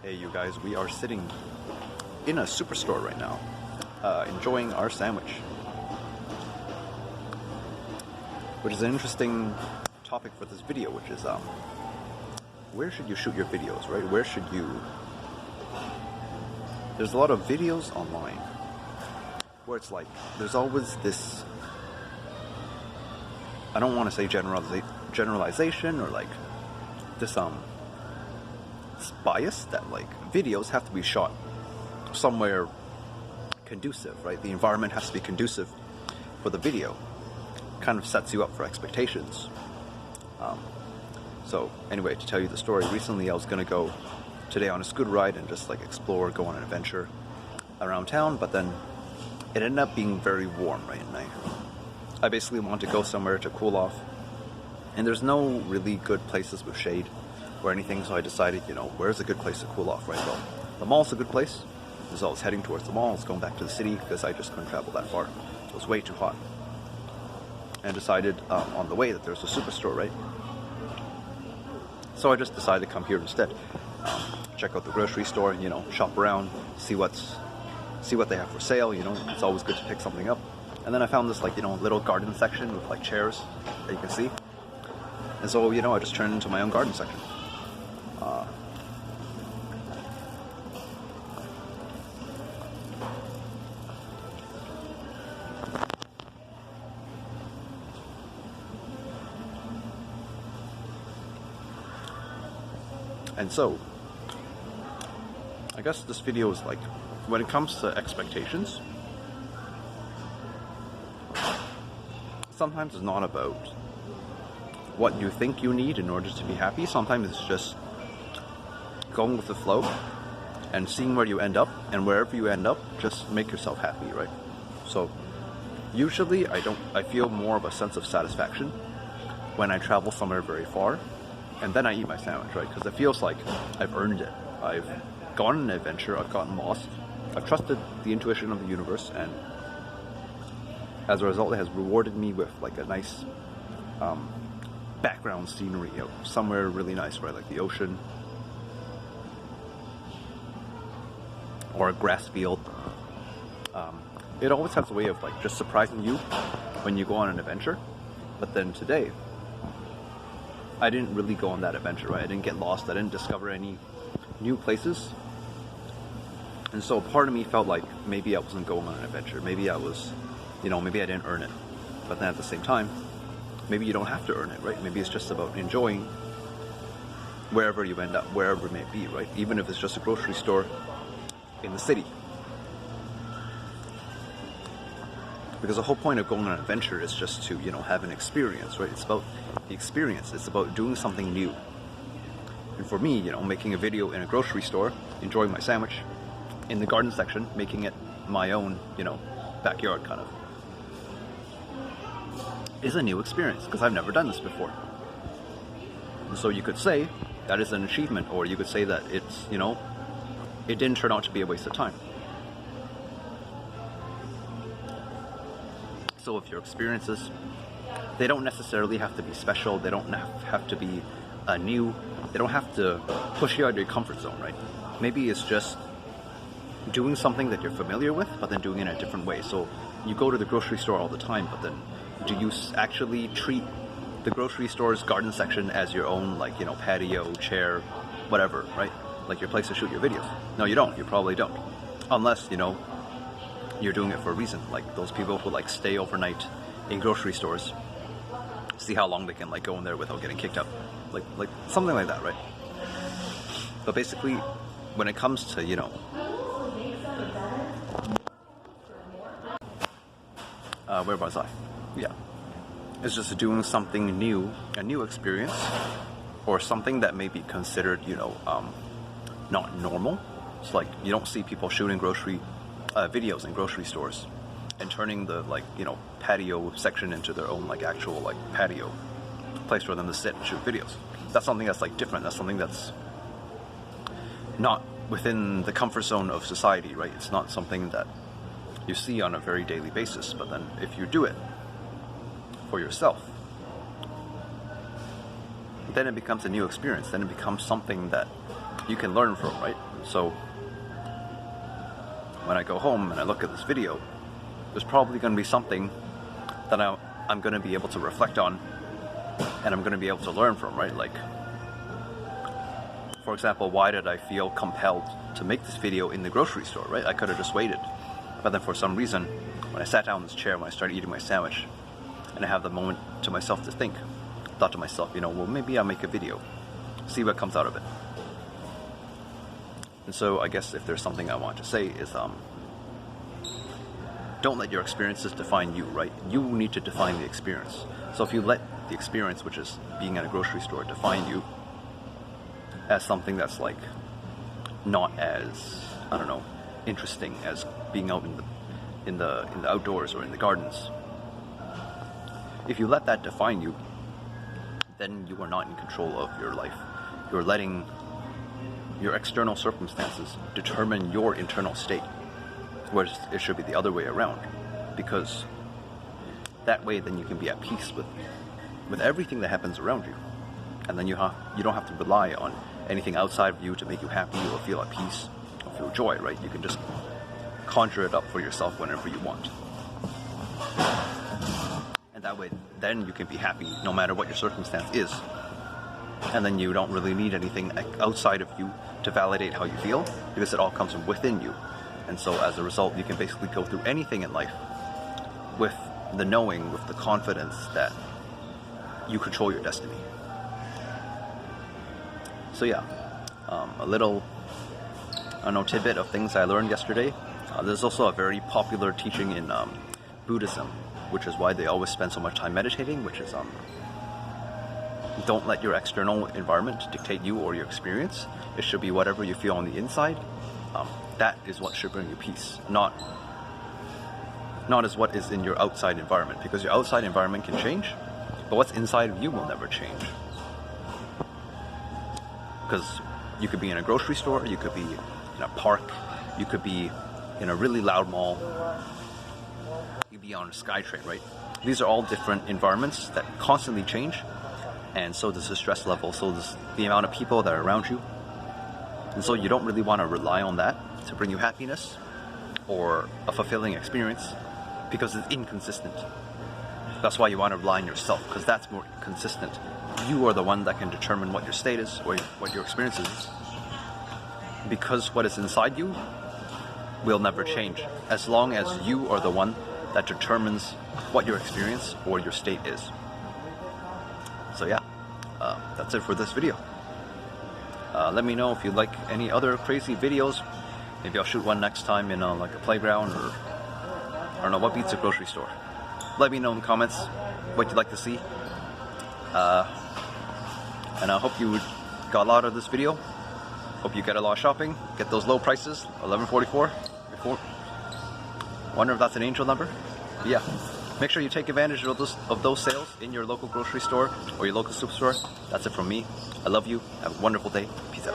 Hey you guys, we are sitting in a superstore right now, enjoying our sandwich. Which is an interesting topic for this video, which is where should you shoot your videos, right? Where should you... There's a lot of videos online where it's like, there's always this, I don't want to say generalization or like this bias that like videos have to be shot somewhere conducive, right? The environment has to be conducive for the video. Kind of sets you up for expectations. So anyway, to tell you the story, recently I was gonna go today on a scooter ride and just like explore, go on an adventure around town, but then it ended up being very warm, right? And I basically wanted to go somewhere to cool off, and there's no really good places with shade or anything, so I decided, you know, where's a good place to cool off, right? Well, the mall's a good place. So I was heading towards the mall. I was going back to the city because I just couldn't travel that far. It was way too hot. And decided on the way that there's a superstore, right? So I just decided to come here instead. Check out the grocery store, you know, shop around, see what they have for sale, you know, it's always good to pick something up. And then I found this like, you know, little garden section with like chairs that you can see. And so, you know, I just turned into my own garden section. And so, I guess this video is like, when it comes to expectations, sometimes it's not about what you think you need in order to be happy. Sometimes it's just going with the flow and seeing where you end up, and wherever you end up, just make yourself happy, right? So usually I feel more of a sense of satisfaction when I travel somewhere very far and then I eat my sandwich, right? Because it feels like I've earned it. I've gone on an adventure, I've gotten lost, I've trusted the intuition of the universe, and as a result it has rewarded me with like a nice background scenery, you know, somewhere really nice, right? Like the ocean or a grass field. It always has a way of like just surprising you when you go on an adventure. But then today, I didn't really go on that adventure, right? I didn't get lost, I didn't discover any new places. And so part of me felt like maybe I wasn't going on an adventure. Maybe I was, you know, maybe I didn't earn it. But then at the same time, maybe you don't have to earn it, right? Maybe it's just about enjoying wherever you end up, wherever it may be, right? Even if it's just a grocery store in the city. Because the whole point of going on an adventure is just to, you know, have an experience, right? It's about the experience. It's about doing something new. And for me, you know, making a video in a grocery store, enjoying my sandwich, in the garden section, making it my own, you know, backyard kind of, is a new experience because I've never done this before. And so you could say that is an achievement, or you could say that it's, you know, it didn't turn out to be a waste of time. So if your experiences, they don't necessarily have to be special, they don't have to be new, they don't have to push you out of your comfort zone, right? Maybe it's just doing something that you're familiar with, but then doing it in a different way. So you go to the grocery store all the time, but then do you actually treat the grocery store's garden section as your own, like, you know, patio, chair, whatever, right? Like your place to shoot your videos? No, you don't. You probably don't. Unless, you know, you're doing it for a reason. Like those people who like stay overnight in grocery stores, see how long they can like go in there without getting kicked out. Like something like that, right? But basically, when it comes to, you know, where was I? Yeah. It's just doing something new, a new experience, or something that may be considered, you know, not normal. It's like you don't see people shooting grocery videos in grocery stores and turning the, like, you know, patio section into their own like actual like patio place for them to sit and shoot videos. That's something that's like different. That's something that's not within the comfort zone of society, right? It's not something that you see on a very daily basis. But then if you do it for yourself, then it becomes a new experience. Then it becomes something that you can learn from, right? So when I go home and I look at this video, there's probably going to be something that I'm going to be able to reflect on, and I'm going to be able to learn from, right? Like, for example, why did I feel compelled to make this video in the grocery store, right? I could have just waited. But then for some reason, when I sat down in this chair, when I started eating my sandwich, and I have the moment to myself to think, I thought to myself, you know, well, maybe I'll make a video, see what comes out of it. And so I guess if there's something I want to say is, don't let your experiences define you, right? You need to define the experience. So if you let the experience, which is being at a grocery store, define you as something that's like not as, I don't know, interesting as being out in the outdoors or in the gardens. If you let that define you, then you are not in control of your life. You're letting your external circumstances determine your internal state, whereas it should be the other way around, because that way then you can be at peace with everything that happens around you, and then you don't have to rely on anything outside of you to make you happy or feel at peace or feel joy, right? You can just conjure it up for yourself whenever you want. And that way, then you can be happy no matter what your circumstance is. And then you don't really need anything outside of you to validate how you feel, because it all comes from within you. And so as a result, you can basically go through anything in life with the knowing, with the confidence that you control your destiny. So yeah, a little, I don't know, tidbit of things I learned yesterday. There's also a very popular teaching in Buddhism, which is why they always spend so much time meditating, which is don't let your external environment dictate you or your experience. It should be whatever you feel on the inside. That is what should bring you peace, not as what is in your outside environment, because your outside environment can change, but what's inside of you will never change. Because you could be in a grocery store, you could be in a park, you could be in a really loud mall, you could be on a SkyTrain, right? These are all different environments that constantly change, and so does the stress level, so does the amount of people that are around you. And so you don't really want to rely on that to bring you happiness or a fulfilling experience, because it's inconsistent. That's why you want to rely on yourself, because that's more consistent. You are the one that can determine what your state is or what your experience is, because what is inside you will never change as long as you are the one that determines what your experience or your state is. So yeah, that's it for this video. Let me know if you like any other crazy videos. Maybe I'll shoot one next time in like a playground, or I don't know, what beats a grocery store. Let me know in the comments what you'd like to see. And I hope you got a lot of this video. Hope you get a lot of shopping, get those low prices, $11.44. Wonder if that's an angel number? But yeah, make sure you take advantage of those sales in your local grocery store or your local superstore. That's it from me. I love you. Have a wonderful day. Peace out.